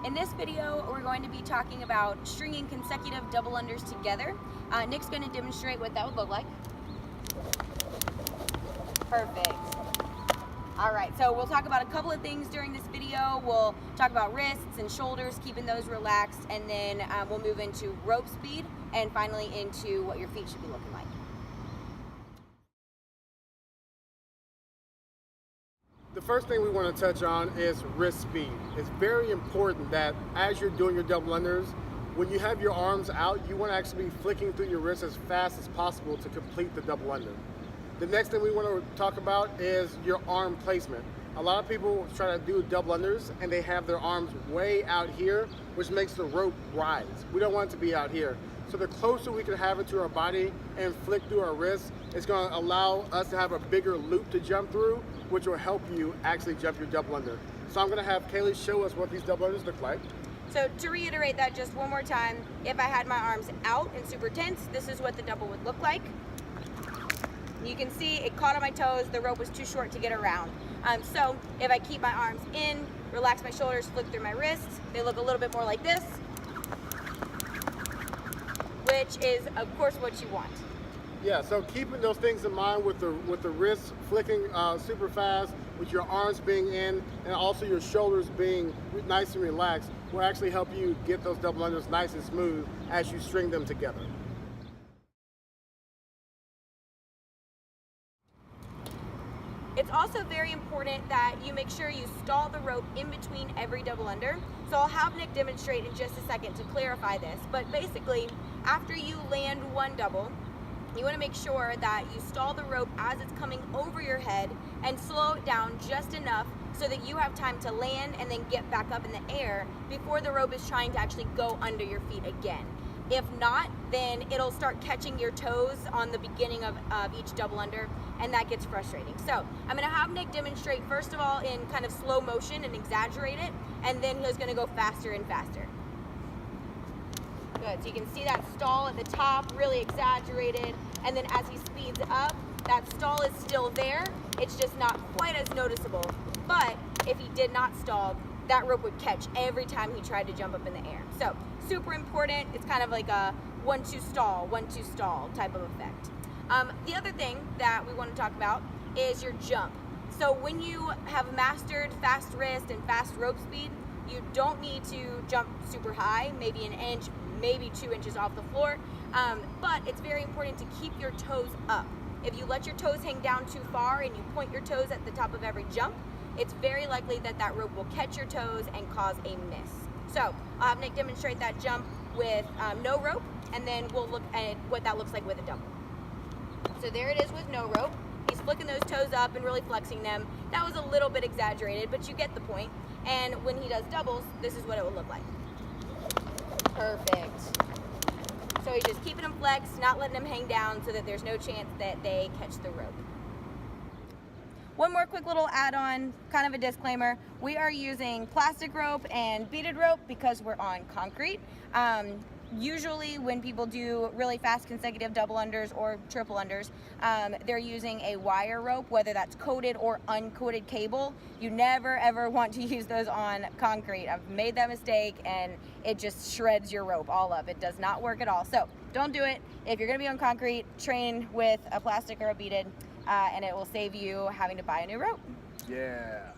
In this video, we're going to be talking about stringing consecutive double unders together. Nick's going to demonstrate what that would look like. Perfect. All right, so we'll talk about a couple of things during this video. We'll talk about wrists and shoulders, keeping those relaxed, and then we'll move into rope speed, and finally into what your feet should be looking like. The first thing we want to touch on is wrist speed. It's very important that as you're doing your double unders, when you have your arms out, you want to actually be flicking through your wrists as fast as possible to complete the double under. The next thing we want to talk about is your arm placement. A lot of people try to do double unders and they have their arms way out here, which makes the rope rise. We don't want it to be out here. So the closer we can have it to our body and flick through our wrists, it's going to allow us to have a bigger loop to jump through, which will help you actually jump your double under. So I'm going to have Kaylee show us what these double unders look like. So to reiterate that just one more time, if I had my arms out and super tense, this is what the double would look like. You can see it caught on my toes, the rope was too short to get around. So if I keep my arms in, relax my shoulders, flick through my wrists, they look a little bit more like this, which is of course what you want. Yeah, so keeping those things in mind with the wrists flicking super fast, with your arms being in, and also your shoulders being nice and relaxed, will actually help you get those double unders nice and smooth as you string them together. It's also very important that you make sure you stall the rope in between every double under. So I'll have Nick demonstrate in just a second to clarify this, but basically after you land one double, you want to make sure that you stall the rope as it's coming over your head and slow it down just enough so that you have time to land and then get back up in the air before the rope is trying to actually go under your feet again. If not, then it'll start catching your toes on the beginning of each double under, and that gets frustrating. So I'm gonna have Nick demonstrate first of all in kind of slow motion and exaggerate it, and then he's gonna go faster and faster. Good, so you can see that stall at the top, really exaggerated, and then as he speeds up, that stall is still there, it's just not quite as noticeable. But if he did not stall, that rope would catch every time he tried to jump up in the air. So super important, it's kind of like a 1-2 stall, 1-2 stall type of effect. The other thing that we want to talk about is your jump. So when you have mastered fast wrist and fast rope speed, you don't need to jump super high, maybe an inch, maybe 2 inches off the floor, but it's very important to keep your toes up. If you let your toes hang down too far and you point your toes at the top of every jump, it's very likely that that rope will catch your toes and cause a miss. So I'll have Nick demonstrate that jump with no rope, and then we'll look at what that looks like with a double. So there it is with no rope. He's flicking those toes up and really flexing them. That was a little bit exaggerated, but you get the point. And when he does doubles, this is what it will look like. Perfect. So he's just keeping them flexed, not letting them hang down so that there's no chance that they catch the rope. One more quick little add-on, kind of a disclaimer. We are using plastic rope and beaded rope because we're on concrete. Usually when people do really fast consecutive double unders or triple unders, they're using a wire rope, whether that's coated or uncoated cable. You never ever want to use those on concrete. I've made that mistake and it just shreds your rope all up. It does not work at all. So don't do it. If you're gonna be on concrete, train with a plastic or a beaded, and it will save you having to buy a new rope. Yeah.